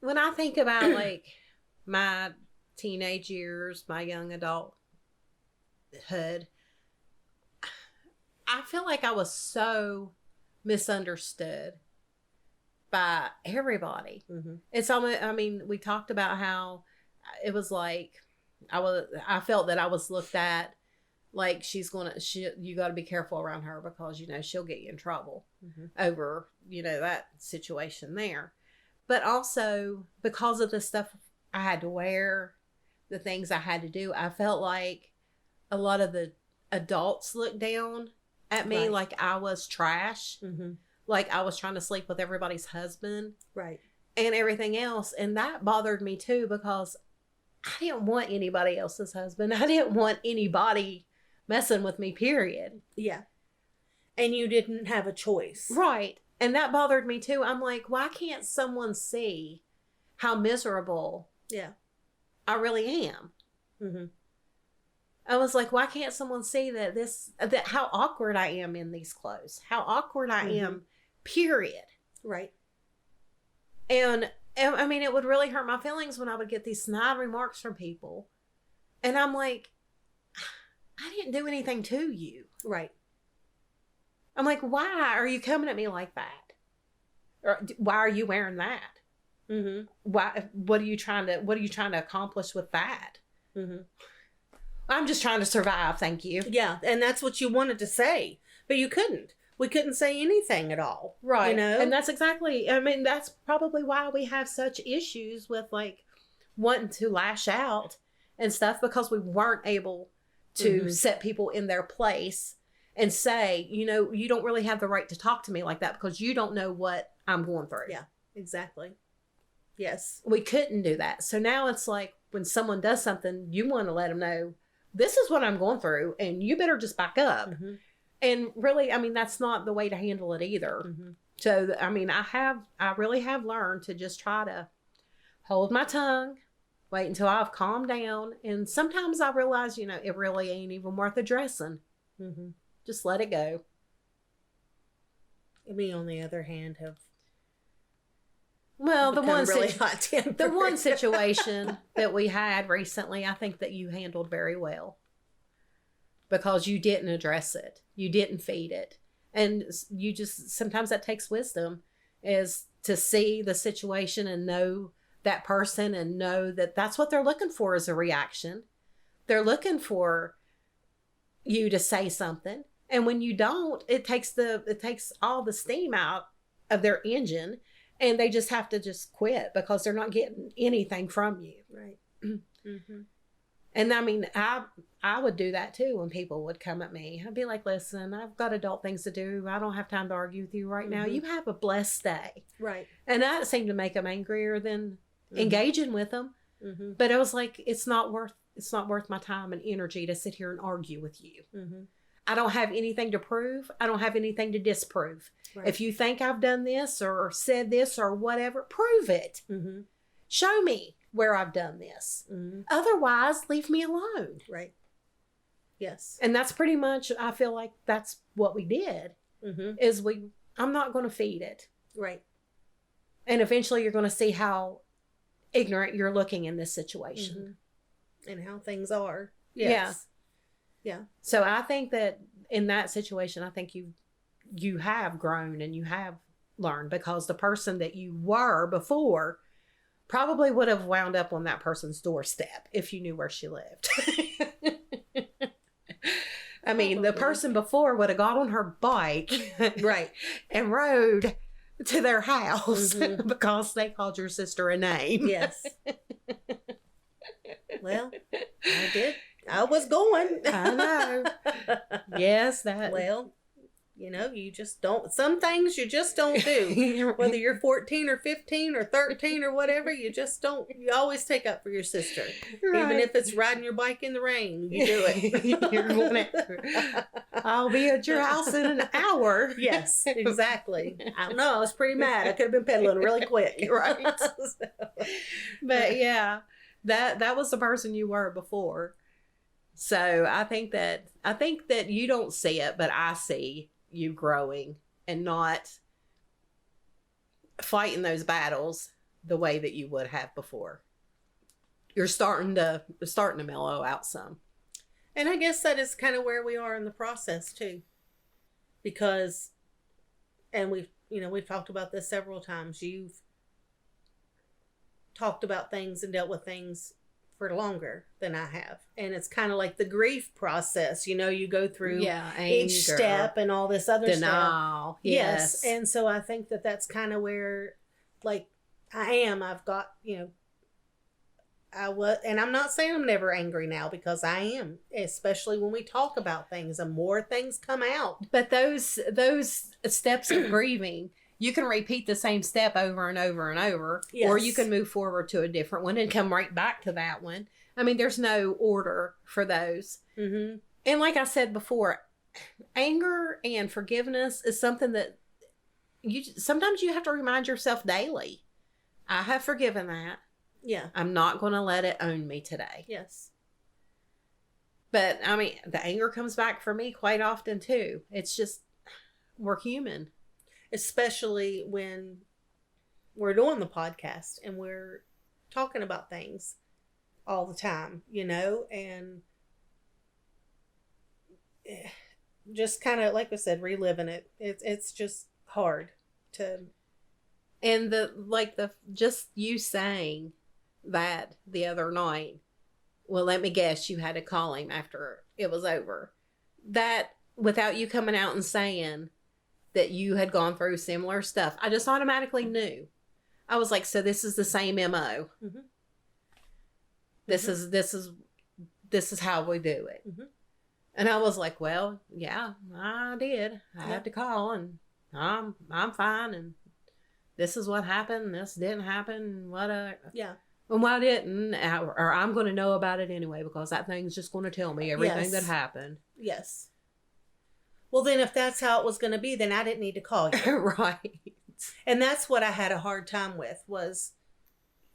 When I think about like my teenage years, my young adulthood, I feel like I was so misunderstood by everybody. Mm-hmm. It's almost, I mean, we talked about how it was like I felt that I was looked at like you got to be careful around her because, you know, she'll get you in trouble over, you know, that situation there. But also because of the stuff I had to wear, the things I had to do, I felt like a lot of the adults looked down at me like I was trash. Mm-hmm. Like I was trying to sleep with everybody's husband. Right. And everything else. And that bothered me too because I didn't want anybody else's husband. I didn't want anybody messing with me, period. Yeah. And you didn't have a choice. Right. And that bothered me too. I'm like, why can't someone see how miserable I really am? Mm-hmm. I was like, why can't someone see that how awkward I am in these clothes? How awkward I am, period. Right. And I mean, it would really hurt my feelings when I would get these snide remarks from people. And I'm like, I didn't do anything to you. Right. I'm like, why are you coming at me like that? Or why are you wearing that? Mm-hmm. Why? What are you trying to accomplish with that? Mm-hmm. I'm just trying to survive. Thank you. Yeah, and that's what you wanted to say, but you couldn't. We couldn't say anything at all. Right. You know, and that's exactly. I mean, that's probably why we have such issues with like wanting to lash out and stuff because we weren't able to set people in their place and say, you know, you don't really have the right to talk to me like that because you don't know what I'm going through. Yeah, exactly. Yes. We couldn't do that. So now it's like when someone does something, you want to let them know, this is what I'm going through and you better just back up. Mm-hmm. And really, I mean, that's not the way to handle it either. Mm-hmm. So, I mean, I really have learned to just try to hold my tongue, wait until I've calmed down. And sometimes I realize, you know, it really ain't even worth addressing. Mm-hmm. Just let it go. Me, on the other hand, have the one one situation that we had recently, I think that you handled very well because you didn't address it. You didn't feed it. And you just, sometimes that takes wisdom, is to see the situation and know that person and know that that's what they're looking for is a reaction. They're looking for you to say something. And when you don't, it takes all the steam out of their engine and they just have to just quit because they're not getting anything from you. Right. Mm-hmm. And I mean, I would do that too when people would come at me. I'd be like, listen, I've got adult things to do. I don't have time to argue with you right now. You have a blessed day. Right. And that seemed to make them angrier than engaging with them. Mm-hmm. But I was like, it's not worth my time and energy to sit here and argue with you. Mm-hmm. I don't have anything to prove. I don't have anything to disprove. Right. If you think I've done this or said this or whatever, prove it. Mm-hmm. Show me where I've done this. Mm-hmm. Otherwise, leave me alone. Right. Yes. And that's pretty much, I feel like that's what we did. Mm-hmm. I'm not going to feed it. Right. And eventually you're going to see how ignorant you're looking in this situation. Mm-hmm. And how things are. Yes. Yeah. So I think that in that situation, I think you have grown and you have learned because the person that you were before probably would have wound up on that person's doorstep if you knew where she lived. I mean, the person before would have got on her bike right, and rode to their house because they called your sister a name. Yes. Well, I did. I was going. I know. Yes, well, you know, you just don't, some things you just don't do. Whether you're 14 or 15 or 13 or whatever, you just don't, you always take up for your sister. Right. Even if it's riding your bike in the rain, you do it. You're going I'll be at your house in an hour. Yes, exactly. I don't know, I was pretty mad. I could have been pedaling really quick. Right. But yeah, that was the person you were before. So I think that you don't see it, but I see you growing and not fighting those battles the way that you would have before. You're starting to mellow out some. And I guess that is kind of where we are in the process too. Because, and we've talked about this several times. You've talked about things and dealt with things for longer than I have. And it's kind of like the grief process. You go through each step and all this other denial. Stuff. Yes. And so I think that that's kind of where, like, I've got, and I'm not saying I'm never angry now, because I am, especially when we talk about things and more things come out. But those steps of grieving, you can repeat the same step over and over and over, or you can move forward to a different one and come right back to that one. I mean, there's no order for those. Mm-hmm. And like I said before, anger and forgiveness is something that sometimes you have to remind yourself daily. I have forgiven that. Yeah. I'm not going to let it own me today. Yes. But, I mean, the anger comes back for me quite often, too. It's just, we're human. Especially when we're doing the podcast and we're talking about things all the time, and just kind of, like I said, reliving it. It's just hard to... And just you saying that the other night, well, let me guess, you had to call him after it was over. That, without you coming out and saying that you had gone through similar stuff, I just automatically knew. I was like, so this is the same MO. Mm-hmm. This is how we do it. Mm-hmm. And I was like, well, yeah, I did. I had to call, and I'm fine, and this is what happened. This didn't happen. What? Yeah. And why didn't? Or I'm going to know about it anyway, because that thing's just going to tell me everything that happened. Yes. Well, then if that's how it was going to be, then I didn't need to call you. Right. And that's what I had a hard time with was,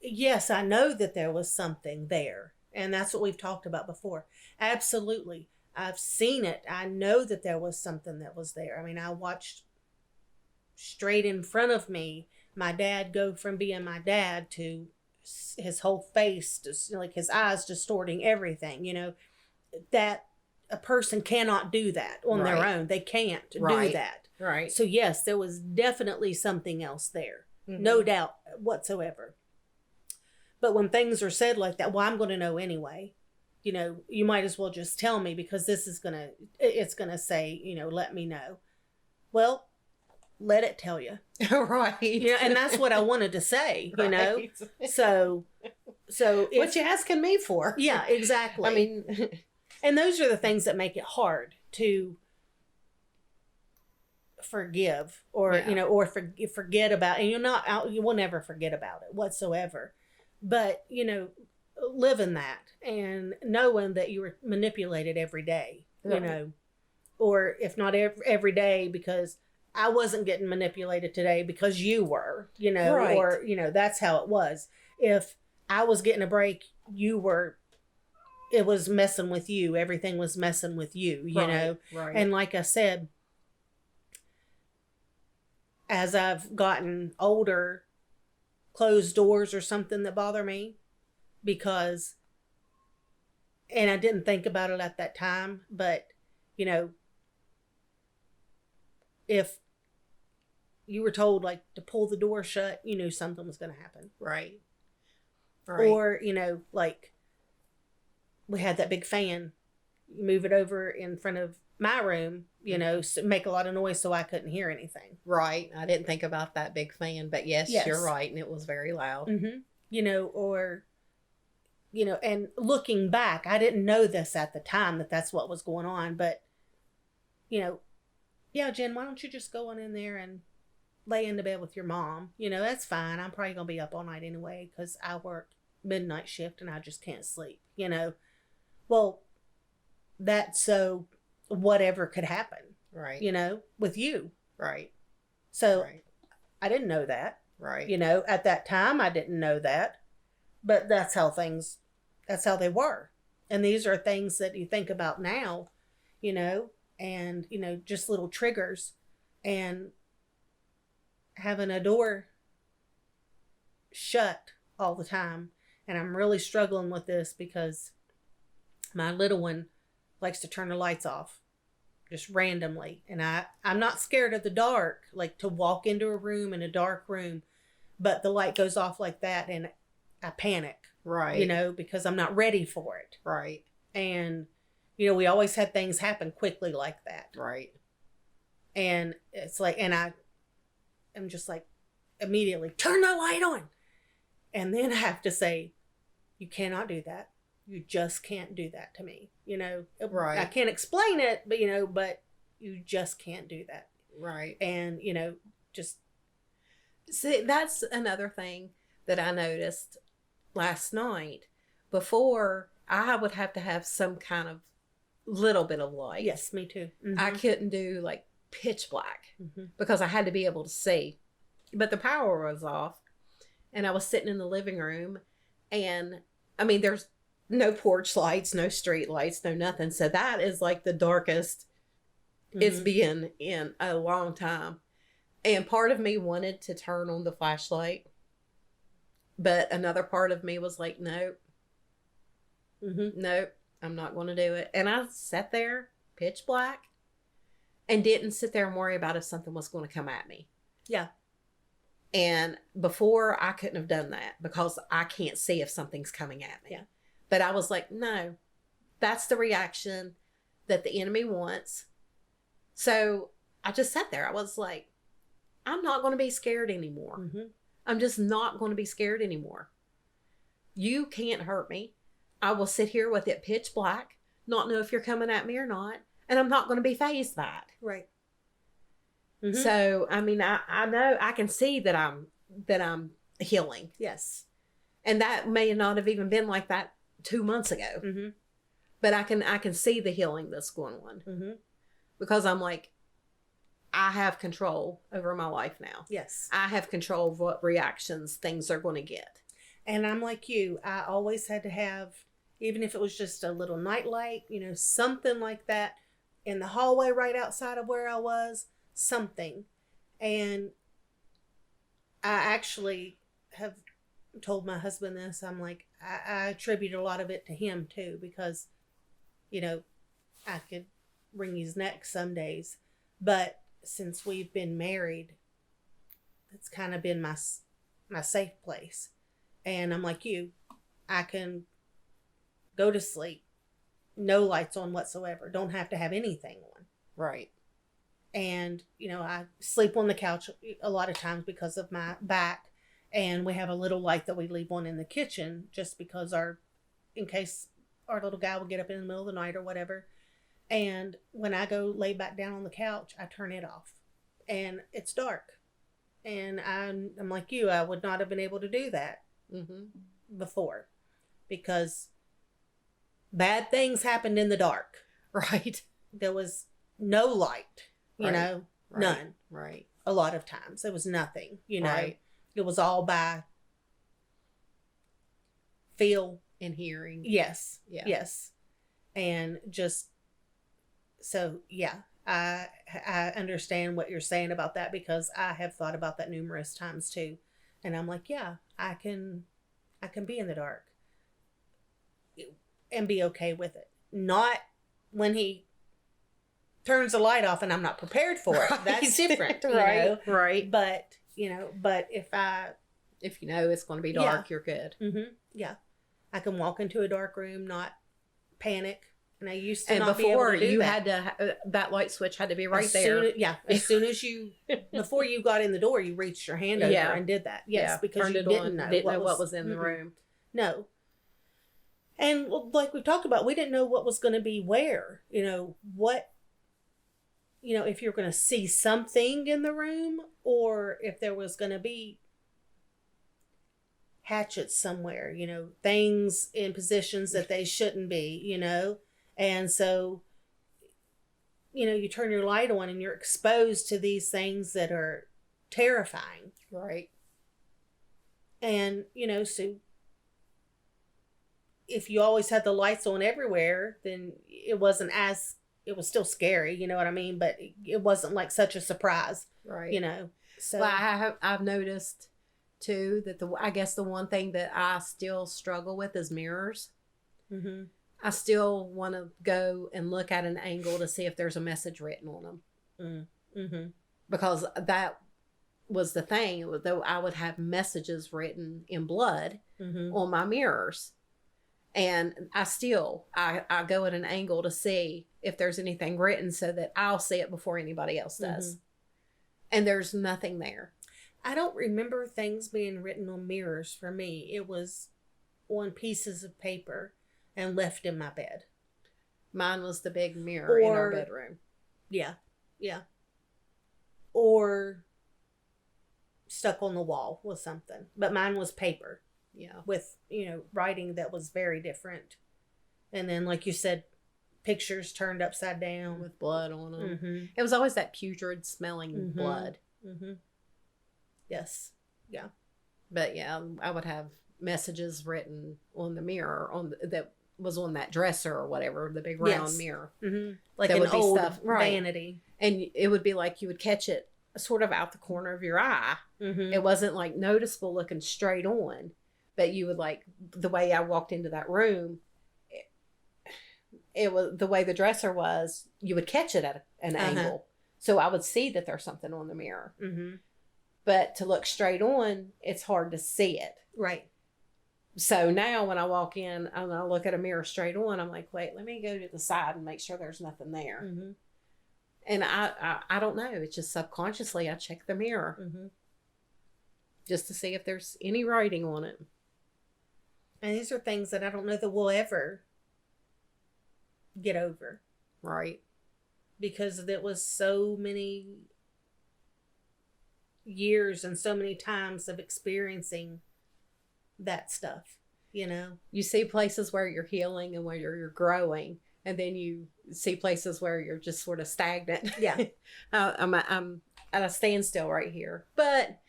yes, I know that there was something there. And that's what we've talked about before. Absolutely. I've seen it. I know that there was something that was there. I mean, I watched straight in front of me my dad go from being my dad to his whole face, like his eyes distorting everything, that a person cannot do that on their own. They can't do that. Right. So yes, there was definitely something else there. Mm-hmm. No doubt whatsoever. But when things are said like that, well, I'm going to know anyway. You might as well just tell me, because it's going to say, let me know. Well, let it tell you. Right. And that's what I wanted to say, right. So what you asking me for? Yeah, exactly. I mean, and those are the things that make it hard to forgive or, or forget about, and you will never forget about it whatsoever. But, living that and knowing that you were manipulated every day, right. Or if not every day, because I wasn't getting manipulated today because you were, right. or, that's how it was. If I was getting a break, it was messing with you. Everything was messing with you, know? Right. And like I said, as I've gotten older, closed doors are something that bother me, because, and I didn't think about it at that time, but, if you were told like to pull the door shut, you knew something was going to happen. Right. Or, like we had that big fan, you move it over in front of my room, make a lot of noise so I couldn't hear anything. Right. I didn't think about that big fan, but yes. You're right. And it was very loud. Mm-hmm. Or, and looking back, I didn't know this at the time that's what was going on, but, yeah, Jen, why don't you just go on in there and lay in the bed with your mom? That's fine. I'm probably going to be up all night anyway, because I work midnight shift and I just can't sleep, Well, that's so whatever could happen. Right. With you. Right. So I didn't know that. Right. At that time, I didn't know that. But that's how they were. And these are things that you think about now, and, just little triggers. And having a door shut all the time. And I'm really struggling with this because my little one likes to turn the lights off just randomly. And I'm not scared of the dark, like to walk into a room in a dark room, but the light goes off like that and I panic. Right. You know, because I'm not ready for it. Right. And, you know, we always had things happen quickly like that. Right. And it's like, and I'm just like, immediately, turn the light on. And then I have to say, you cannot do that. You just can't do that to me. You know, right. I can't explain it, but, you know, but you just can't do that. Right. And, you know, just. See, that's another thing that I noticed last night. Before, I would have to have some kind of little bit of light. Yes, me too. Mm-hmm. I couldn't do like pitch black because I had to be able to see. But the power was off and I was sitting in the living room and I mean, there's no porch lights, no street lights, no nothing. So that is like the darkest it's been in a long time. And part of me wanted to turn on the flashlight. But another part of me was like, nope. Nope, I'm not going to do it. And I sat there, pitch black, and didn't sit there and worry about if something was going to come at me. Yeah. And before, I couldn't have done that because I can't see if something's coming at me. Yeah. But I was like, no, that's the reaction that the enemy wants. So I just sat there. I was like, I'm not going to be scared anymore. I'm just not going to be scared anymore. You can't hurt me. I will sit here with it pitch black, not know if you're coming at me or not, and I'm not going to be fazed by it. Right. So, I mean, I know I can see that I'm healing. Yes. And that may not have even been like that 2 months ago. But I can see the healing that's going on. Because I'm like, I have control over my life now. Yes. I have control of what reactions things are going to get. And I'm like you. I always had to have, even if it was just a little nightlight, you know, something like that in the hallway right outside of where I was, something. And I actually have told my husband this. I'm like, I attribute a lot of it to him too, because, you know, I could wring his neck some days. But since we've been married, it's kind of been my safe place. And I'm like you, I can go to sleep, no lights on whatsoever, don't have to have anything on. Right. And, you know, I sleep on the couch a lot of times because of my back. And we have a little light that we leave on in the kitchen just because in case our little guy will get up in the middle of the night or whatever. And when I go lay back down on the couch, I turn it off. And it's dark. And I'm like you, I would not have been able to do that before. Because bad things happened in the dark. Right. There was no light, you know, none. Right. A lot of times. There was nothing, you know. Right. It was all by feel and hearing. Yes. Yeah. Yes. And just, so yeah, I understand what you're saying about that because I have thought about that numerous times too. And I'm like, yeah, I can be in the dark and be okay with it. Not when he turns the light off and I'm not prepared for it. Right. That's different. Right. You know? Right. But, you know, if you know it's going to be dark, you're good. Yeah. I can walk into a dark room, not panic. And I used to and not before be able to do you that. had to, that light switch had to be right there. As soon as you, before you got in the door, you reached your hand over and did that. Yes, because you didn't know what was in the room. No. And like we talked about, we didn't know what was going to be where. You know, if you're going to see something in the room or if there was going to be hatchets somewhere, you know, things in positions that they shouldn't be, you know. And so, you know, you turn your light on and you're exposed to these things that are terrifying. Right. And, you know, so if you always had the lights on everywhere, then it wasn't as it was still scary, you know what I mean? But it wasn't like such a surprise, right? You know. So well, I've noticed too that I guess the one thing that I still struggle with is mirrors. mm-hmm. I still want to go and look at an angle to see if there's a message written on them. Mm-hmm. Because that was the thing, though I would have messages written in blood on my mirrors. And I go at an angle to see if there's anything written so that I'll see it before anybody else does. And there's nothing there. I don't remember things being written on mirrors for me. It was on pieces of paper and left in my bed. Mine was the big mirror in our bedroom. Yeah. Yeah. Or stuck on the wall with something. But mine was paper. Yeah. With, writing that was very different. And then, like you said, pictures turned upside down. With blood on them. Mm-hmm. It was always that putrid smelling blood. Mm-hmm. Yes. Yeah. But yeah, I would have messages written on the mirror that was on that dresser or whatever, the big round mirror. Mm-hmm. Like an old vanity. And it would be like you would catch it sort of out the corner of your eye. Mm-hmm. It wasn't like noticeable looking straight on, but you would like the way I walked into that room. It was the way the dresser was. You would catch it at an angle, so I would see that there's something on the mirror. Mm-hmm. But to look straight on, it's hard to see it. Right. So now when I walk in and I look at a mirror straight on, I'm like, wait, let me go to the side and make sure there's nothing there. Mm-hmm. And I don't know. It's just subconsciously I check the mirror just to see if there's any writing on it. And these are things that I don't know that we'll ever get over. Right. Because it was so many years and so many times of experiencing that stuff, You see places where you're healing and where you're growing, and then you see places where you're just sort of stagnant. Yeah. I'm at a standstill right here. But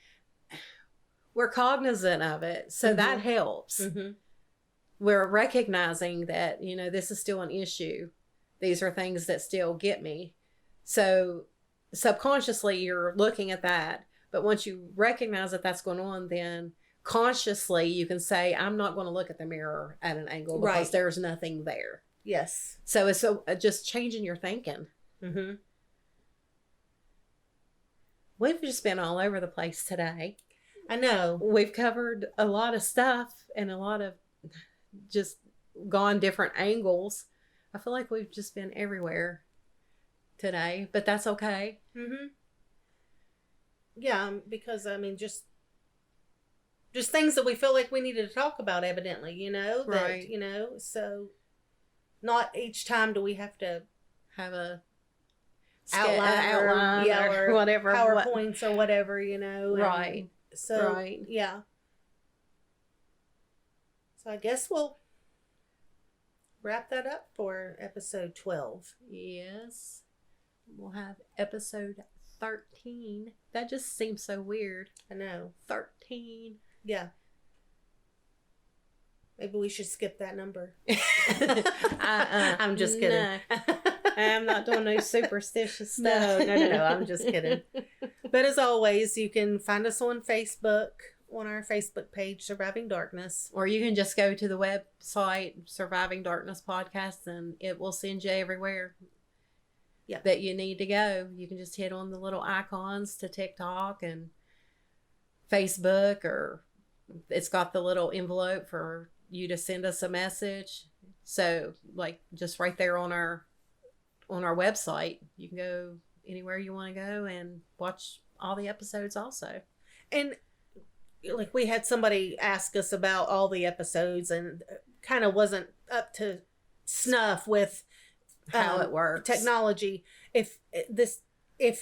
we're cognizant of it, so that helps. Mm-hmm. We're recognizing that, this is still an issue. These are things that still get me. So subconsciously you're looking at that. But once you recognize that that's going on, then consciously you can say, I'm not going to look at the mirror at an angle because there's nothing there. Yes. So it's just changing your thinking. Mm-hmm. We've just been all over the place today. I know. We've covered a lot of stuff and a lot of just gone different angles. I feel like we've just been everywhere today, but that's okay. Mm-hmm. Yeah, because just things that we feel like we needed to talk about, evidently, Right. So not each time do we have to have a outline or whatever, PowerPoints or whatever, Right. So, right. Yeah. So I guess we'll wrap that up for episode 12. Yes. We'll have episode 13. That just seems so weird. I know. 13. Yeah. Maybe we should skip that number. I'm just kidding. No. I'm not doing no superstitious stuff. No. I'm just kidding. But as always, you can find us on Facebook, on our Facebook page, Surviving Darkness. Or you can just go to the website, Surviving Darkness Podcast, and it will send you everywhere that you need to go. You can just hit on the little icons to TikTok and Facebook, or it's got the little envelope for you to send us a message. So, like, just right there on our website, you can go anywhere you want to go and watch all the episodes also. And like, we had somebody ask us about all the episodes and kind of wasn't up to snuff with how it works, technology. If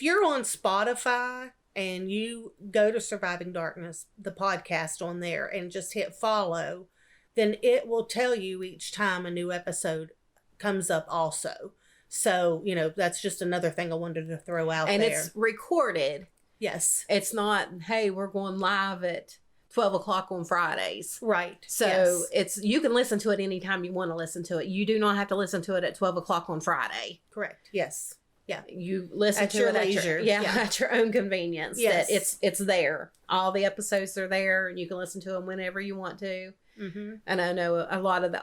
you're on Spotify and you go to Surviving Darkness, the podcast on there, and just hit follow, then it will tell you each time a new episode comes up also. So, that's just another thing I wanted to throw out and there. And it's recorded. Yes. It's not, hey, we're going live at 12 o'clock on Fridays. Right. So you can listen to it anytime you want to listen to it. You do not have to listen to it at 12 o'clock on Friday. Correct. Yes. Yeah. You listen at to your it leisure. at your own convenience. Yes. That it's there. All the episodes are there, and you can listen to them whenever you want to. Mm-hmm. And I know a lot of the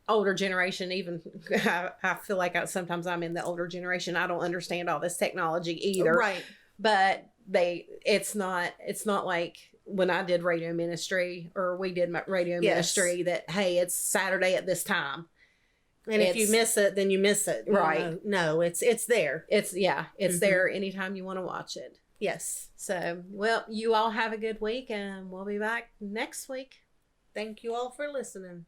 older generation, even I feel like sometimes I'm in the older generation. I don't understand all this technology either. Right. But it's not like when I did radio ministry, or we did my radio ministry, that, hey, it's Saturday at this time. And if you miss it, then you miss it. Right. No, it's there. It's there anytime you want to watch it. Yes. So, well, you all have a good week, and we'll be back next week. Thank you all for listening.